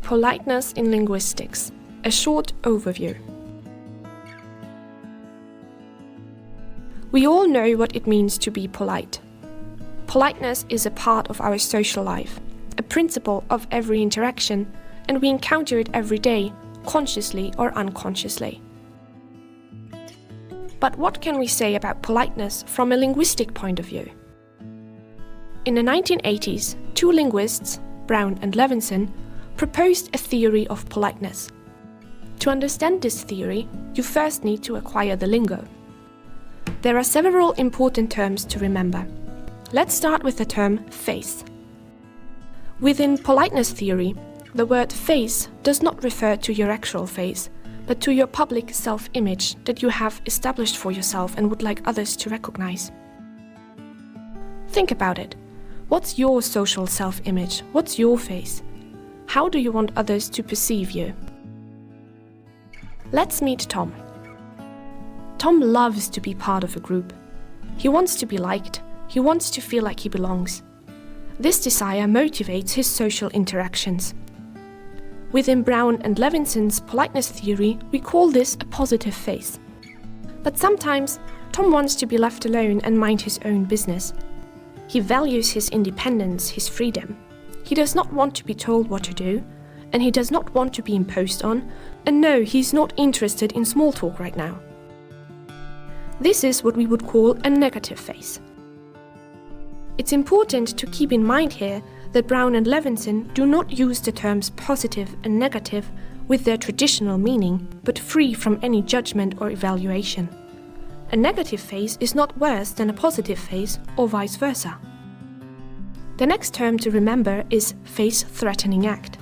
Politeness in Linguistics, a short overview. We all know what it means to be polite. Politeness is a part of our social life, a principle of every interaction, and we encounter it every day, consciously or unconsciously. But what can we say about politeness from a linguistic point of view? In the 1980s, two linguists, Brown and Levinson, proposed a theory of politeness. To understand this theory, you first need to acquire the lingo. There are several important terms to remember. Let's start with the term face. Within politeness theory, the word face does not refer to your actual face, but to your public self-image that you have established for yourself and would like others to recognize. Think about it. What's your social self-image? What's your face? How do you want others to perceive you? Let's meet Tom. Tom loves to be part of a group. He wants to be liked. He wants to feel like he belongs. This desire motivates his social interactions. Within Brown and Levinson's politeness theory, we call this a positive face. But sometimes, Tom wants to be left alone and mind his own business. He values his independence, his freedom. He does not want to be told what to do, and he does not want to be imposed on, and no, he's not interested in small talk right now. This is what we would call a negative face. It's important to keep in mind here that Brown and Levinson do not use the terms positive and negative with their traditional meaning, but free from any judgment or evaluation. A negative face is not worse than a positive face, or vice versa. The next term to remember is face-threatening act.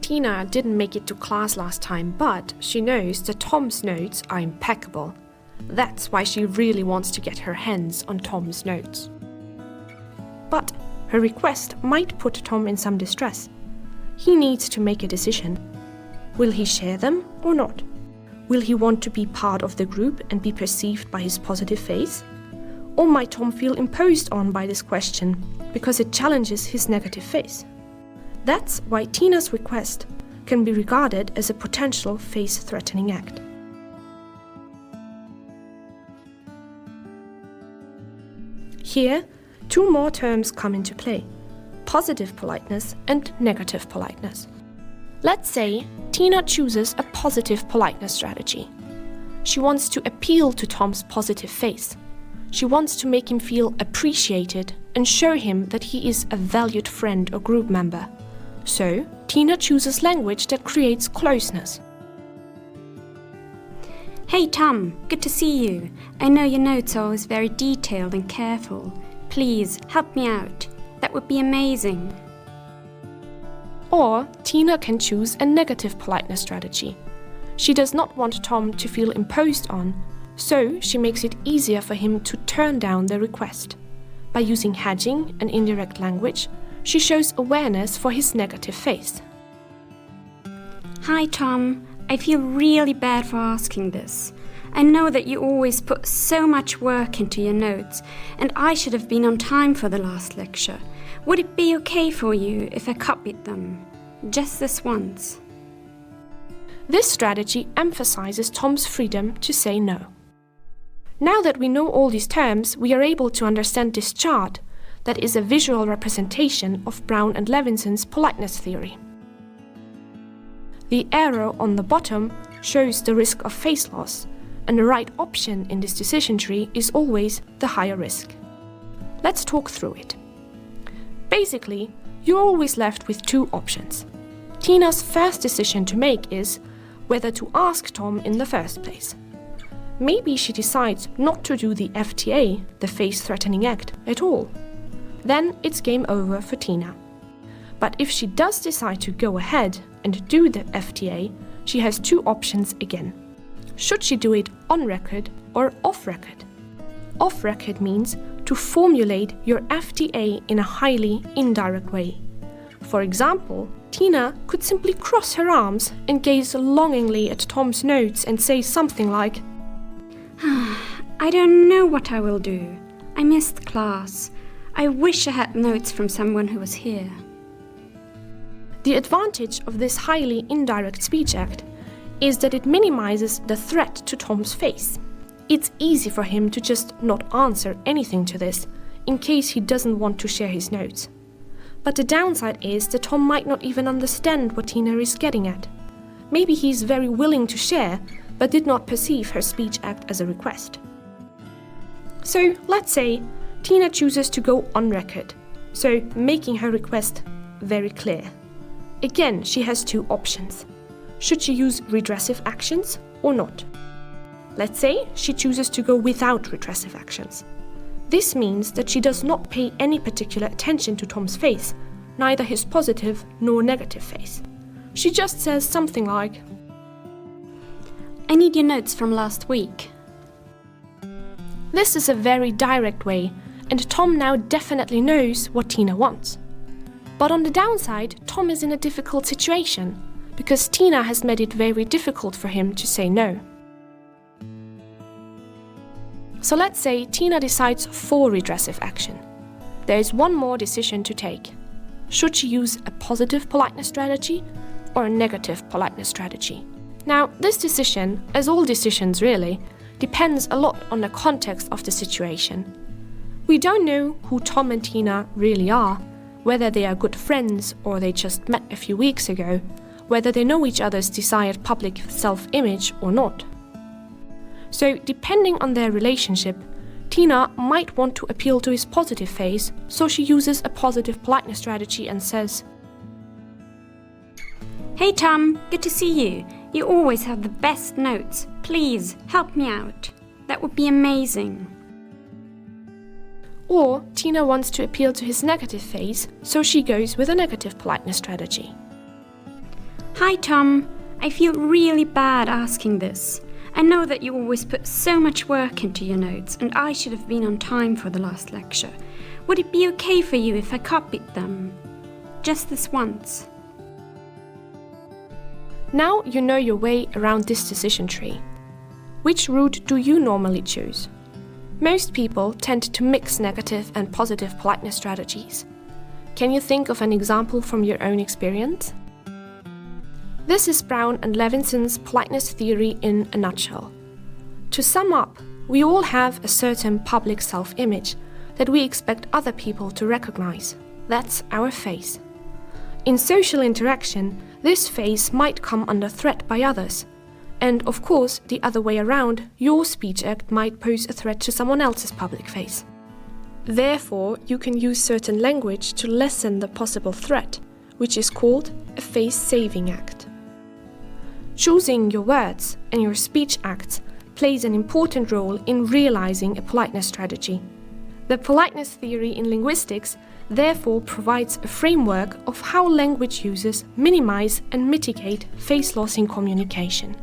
Tina didn't make it to class last time, but she knows that Tom's notes are impeccable. That's why she really wants to get her hands on Tom's notes. But her request might put Tom in some distress. He needs to make a decision. Will he share them or not? Will he want to be part of the group and be perceived by his positive face? Or might Tom feel imposed on by this question because it challenges his negative face? That's why Tina's request can be regarded as a potential face-threatening act. Here, two more terms come into play: positive politeness and negative politeness. Let's say Tina chooses a positive politeness strategy. She wants to appeal to Tom's positive face. She wants to make him feel appreciated and show him that he is a valued friend or group member. So, Tina chooses language that creates closeness. Hey Tom, good to see you. I know your notes are always very detailed and careful. Please, help me out. That would be amazing. Or Tina can choose a negative politeness strategy. She does not want Tom to feel imposed on, so she makes it easier for him to turn down the request. By using hedging and indirect language, she shows awareness for his negative face. Hi Tom, I feel really bad for asking this. I know that you always put so much work into your notes, and I should have been on time for the last lecture. Would it be okay for you if I copied them? Just this once. This strategy emphasizes Tom's freedom to say no. Now that we know all these terms, we are able to understand this chart that is a visual representation of Brown and Levinson's politeness theory. The arrow on the bottom shows the risk of face loss, and the right option in this decision tree is always the higher risk. Let's talk through it. Basically, you're always left with two options. Tina's first decision to make is whether to ask Tom in the first place. Maybe she decides not to do the FTA, the face-threatening act, at all. Then it's game over for Tina. But if she does decide to go ahead and do the FTA, she has two options again. Should she do it on record or off record? Off record means to formulate your FTA in a highly indirect way. For example, Tina could simply cross her arms and gaze longingly at Tom's notes and say something like, I don't know what I will do. I missed class. I wish I had notes from someone who was here. The advantage of this highly indirect speech act is that it minimizes the threat to Tom's face. It's easy for him to just not answer anything to this, in case he doesn't want to share his notes. But the downside is that Tom might not even understand what Tina is getting at. Maybe he's very willing to share, but did not perceive her speech act as a request. So, let's say Tina chooses to go on record, so making her request very clear. Again, she has two options. Should she use redressive actions or not? Let's say she chooses to go without redressive actions. This means that she does not pay any particular attention to Tom's face, neither his positive nor negative face. She just says something like, I need your notes from last week. This is a very direct way, and Tom now definitely knows what Tina wants. But on the downside, Tom is in a difficult situation, because Tina has made it very difficult for him to say no. So let's say Tina decides for redressive action. There is one more decision to take. Should she use a positive politeness strategy or a negative politeness strategy? Now, this decision, as all decisions really, depends a lot on the context of the situation. We don't know who Tom and Tina really are, whether they are good friends or they just met a few weeks ago, whether they know each other's desired public self-image or not. So, depending on their relationship, Tina might want to appeal to his positive face, so she uses a positive politeness strategy and says, Hey Tom, good to see you. You always have the best notes. Please, help me out. That would be amazing. Or Tina wants to appeal to his negative face, so she goes with a negative politeness strategy. Hi Tom, I feel really bad asking this. I know that you always put so much work into your notes, and I should have been on time for the last lecture. Would it be okay for you if I copied them? Just this once. Now you know your way around this decision tree. Which route do you normally choose? Most people tend to mix negative and positive politeness strategies. Can you think of an example from your own experience? This is Brown and Levinson's politeness theory in a nutshell. To sum up, we all have a certain public self-image that we expect other people to recognize. That's our face. In social interaction, this face might come under threat by others. And of course, the other way around, your speech act might pose a threat to someone else's public face. Therefore, you can use certain language to lessen the possible threat, which is called a face-saving act. Choosing your words and your speech acts plays an important role in realizing a politeness strategy. The politeness theory in linguistics therefore provides a framework of how language users minimize and mitigate face loss in communication.